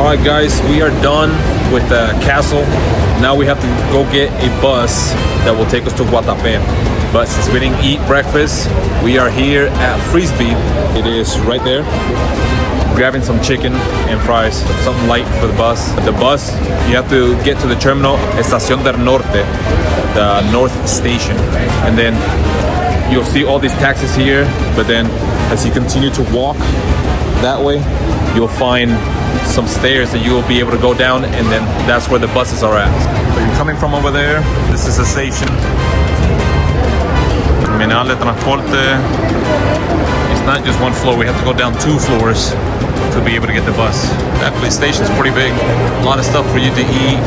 Alright guys, we are done with the castle. Now we have to go get a bus that will take us to Guatapé. But since we didn't eat breakfast, we are here at Frisbee. It is right there. Grabbing some chicken and fries, something light for the bus. The bus, you have to get to the terminal, Estación del Norte, the North Station. And then you'll see all these taxis here, but then as you continue to walk that way, you'll find some stairs that you will be able to go down, and then that's where the buses are at. So you're coming from over there, this is a station. Terminal de Transporte. It's not just one floor, we have to go down 2 floors to be able to get the bus. Actually, the station's pretty big. A lot of stuff for you to eat,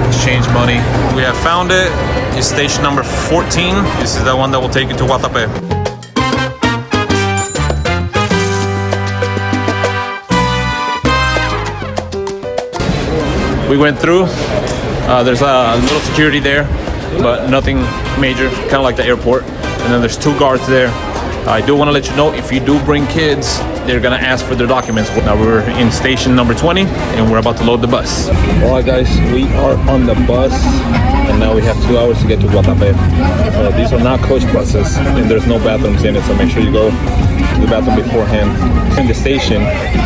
exchange money. We have found it. It's station number 14. This is the one that will take you to Guatapé. We went through. There's a little security there, but nothing major, kind of like the airport. And then there's 2 guards there. I do want to let you know, if you do bring kids, they're gonna ask for their documents. Now we're in station number 20 and we're about to load the bus. Alright guys, we are on the bus and now we have 2 hours to get to Guatapé. These are not coach buses and there's no bathrooms in it, so make sure you go to the bathroom beforehand. In the station,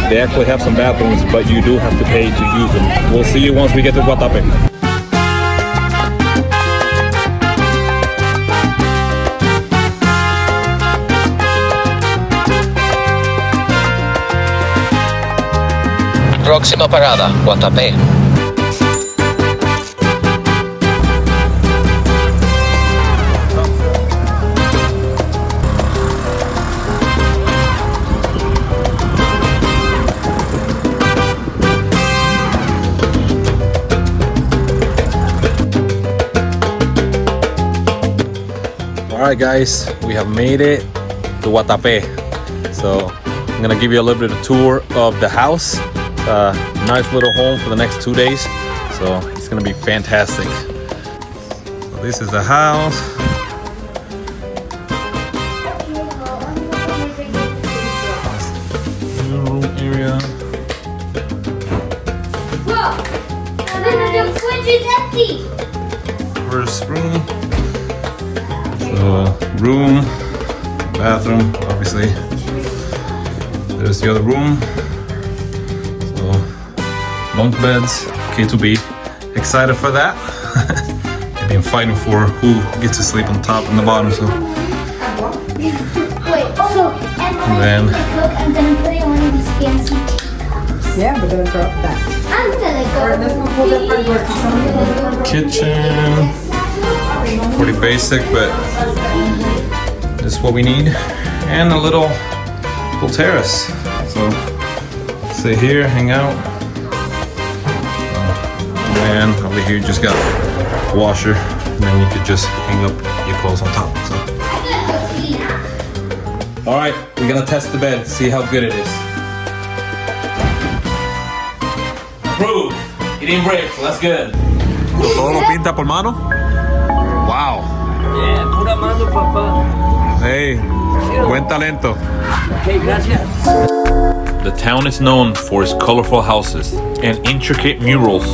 they actually have some bathrooms, but you do have to pay to use them. We'll see you once we get to Guatapé. Próxima parada, Guatapé. Alright guys, we have made it to Guatapé. So I'm gonna give you a little bit of a tour of the house. Nice little home for the next 2 days, so it's gonna be fantastic. So this is the house. Room area. The fridge is empty. First room. So room, bathroom, obviously. There's the other room. Bunk beds, K2B. Excited for that. They've been fighting for who gets to sleep on top and the bottom, so. Wait, so And then I'm gonna put it on these fancy teacups. Yeah, but don't drop that. I'm gonna go. kitchen, pretty basic, but this is what we need. And a little terrace. So sit here, hang out. And over here you just got a washer, and then you could just hang up your clothes on top. So. All right, we're gonna test the bed, see how good it is. Approved. It didn't break, so that's good. ¿Todo lo pinta por mano? Wow. Yeah, pura mano, papá. Hey, buen talento. Okay, gracias. The town is known for its colorful houses and intricate murals,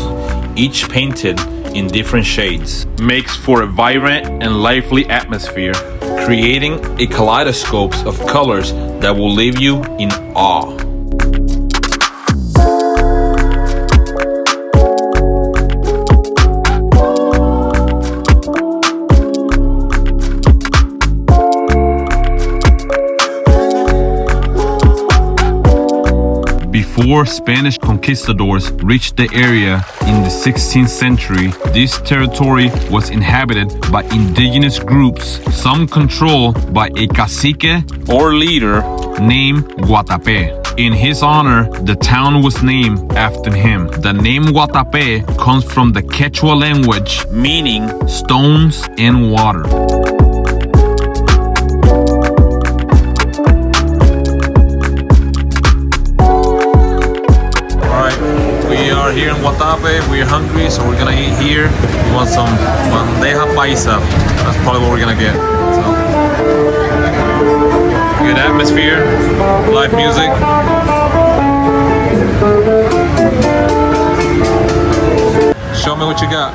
each painted in different shades. Makes for a vibrant and lively atmosphere, creating a kaleidoscope of colors that will leave you in awe. Before Spanish conquistadors reached the area in the 16th century, this territory was inhabited by indigenous groups, some controlled by a cacique or leader named Guatapé. In his honor, the town was named after him. The name Guatapé comes from the Quechua language, meaning stones and water. Here in Guatapé, we're hungry, so we're gonna eat here. We want some bandeja paisa. That's probably what we're gonna get. So, good atmosphere, live music. me what you got.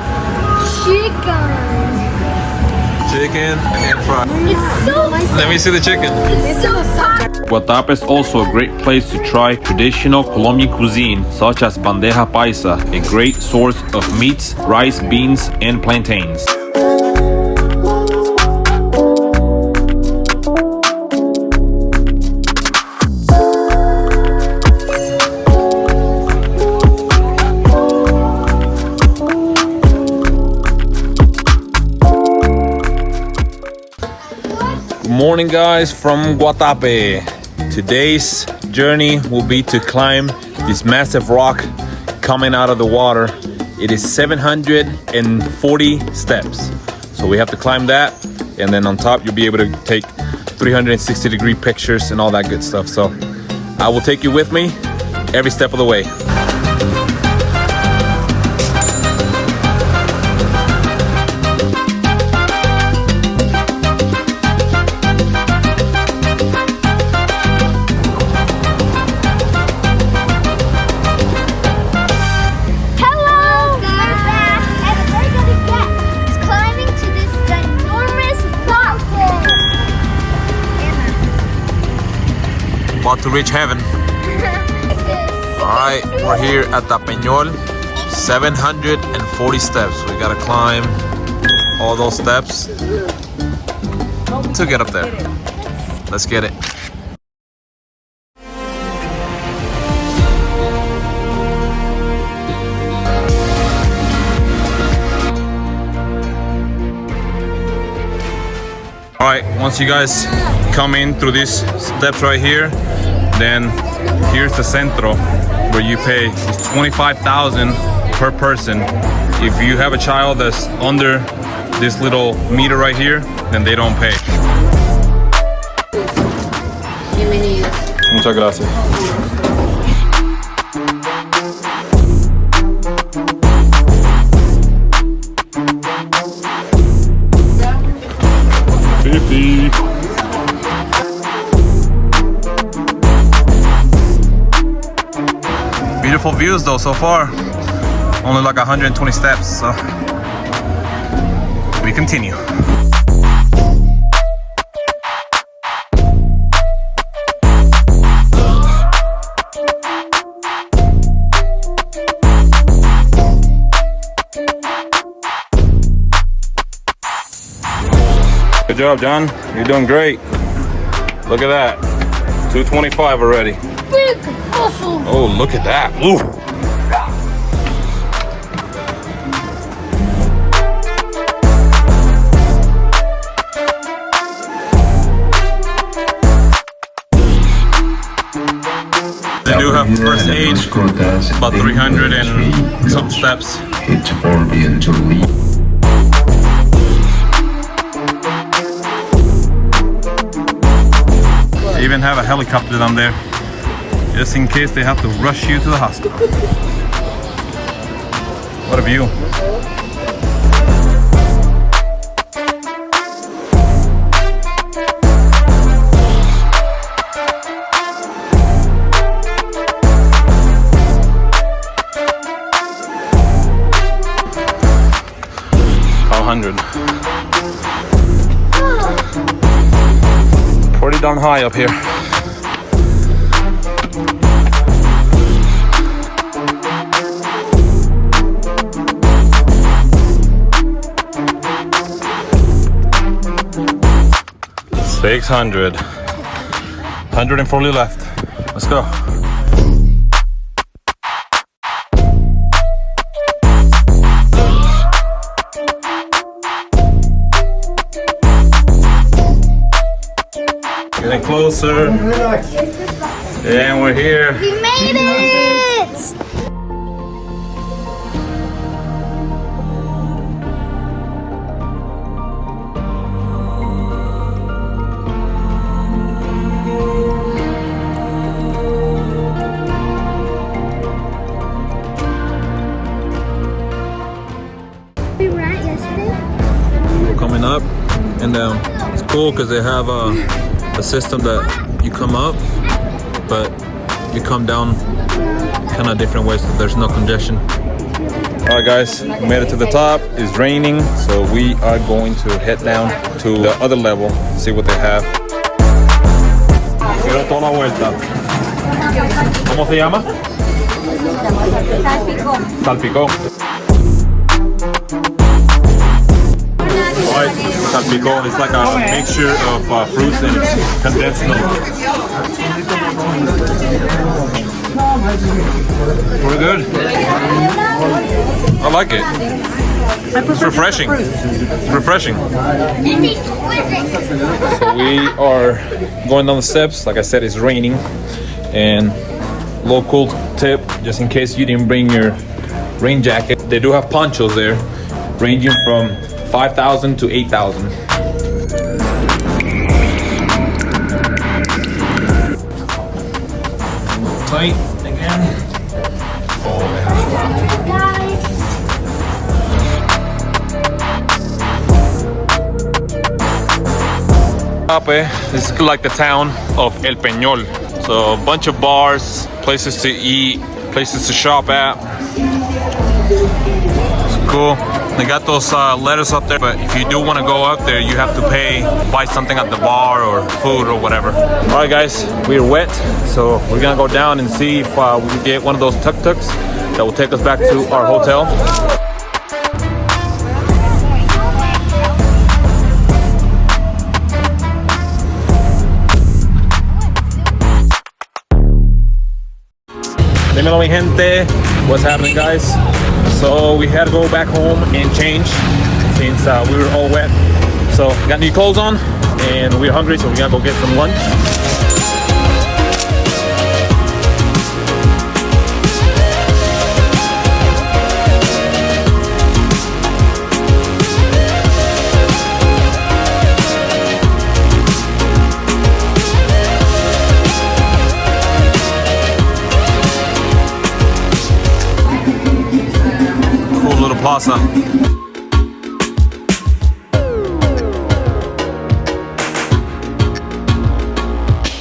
Chicken and fried. It's so Let me see the chicken. It's so hot. Guatapé is also a great place to try traditional Colombian cuisine such as bandeja paisa, a great source of meats, rice, beans, and plantains. Good morning, guys, from Guatapé. Today's journey will be to climb this massive rock coming out of the water. It is 740 steps. So we have to climb that, and then on top you'll be able to take 360-degree pictures and all that good stuff. So I will take you with me every step of the way. About to reach heaven. Alright, we're here at the Peñol. 740 steps. We gotta climb all those steps to get up there. Let's get it. Alright, once you guys come in through these steps right here, then here's the centro where you pay. It's 25,000 per person. If you have a child that's under this little meter right here, then they don't pay. Muchas gracias. Beautiful views though so far. Only like 120 steps, so we continue. Good job, John. You're doing great. Look at that. 225 already. Big muscles. Oh, look at that. Ooh. They do have first aid, about 300 and some steps. It's Orbian to leave. They even have a helicopter down there, just in case they have to rush you to the hospital. What a view. Pretty darn high up here. $600. 140 left. Let's go. Getting closer. And we're here. We made it! We were at yesterday. We're coming up and down. It's cool because they have a system that you come up, but you come down kind of different ways, so there's no congestion. All right, guys, we made it to the top. It's raining, so we are going to head down to the other level, see what they have. Quiero toda la vuelta. ¿Cómo se llama? Salpicón. Alright, salpicón. It's like a mixture of fruits and it's condensed milk. Pretty good. I like it. It's refreshing. It's refreshing. So we are going down the steps. Like I said, it's raining. And local tip, just in case you didn't bring your rain jacket, they do have ponchos there, ranging from 5,000 to 8,000. Tight again. Guatapé, this is like the town of El Peñol. So a bunch of bars, places to eat, places to shop at. It's cool. They got those letters up there, but if you do want to go up there, you have to buy something at the bar or food or whatever. All right, guys, we're wet, so we're gonna go down and see if we can get one of those tuk-tuks that will take us back to our hotel. Dímelo, mi gente, what's happening, guys? So we had to go back home and change since we were all wet. So got new clothes on and we're hungry, so we're gonna go get some lunch. Little plaza.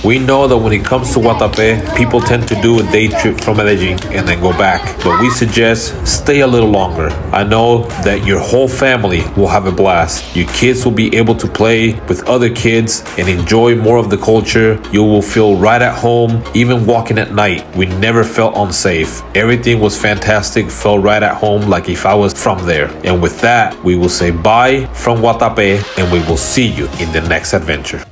We know that when it comes to Guatapé, people tend to do a day trip from Medellin and then go back. But we suggest stay a little longer. I know that your whole family will have a blast. Your kids will be able to play with other kids and enjoy more of the culture. You will feel right at home. Even walking at night, we never felt unsafe. Everything was fantastic, felt right at home like if I was from there. And with that, we will say bye from Guatapé and we will see you in the next adventure.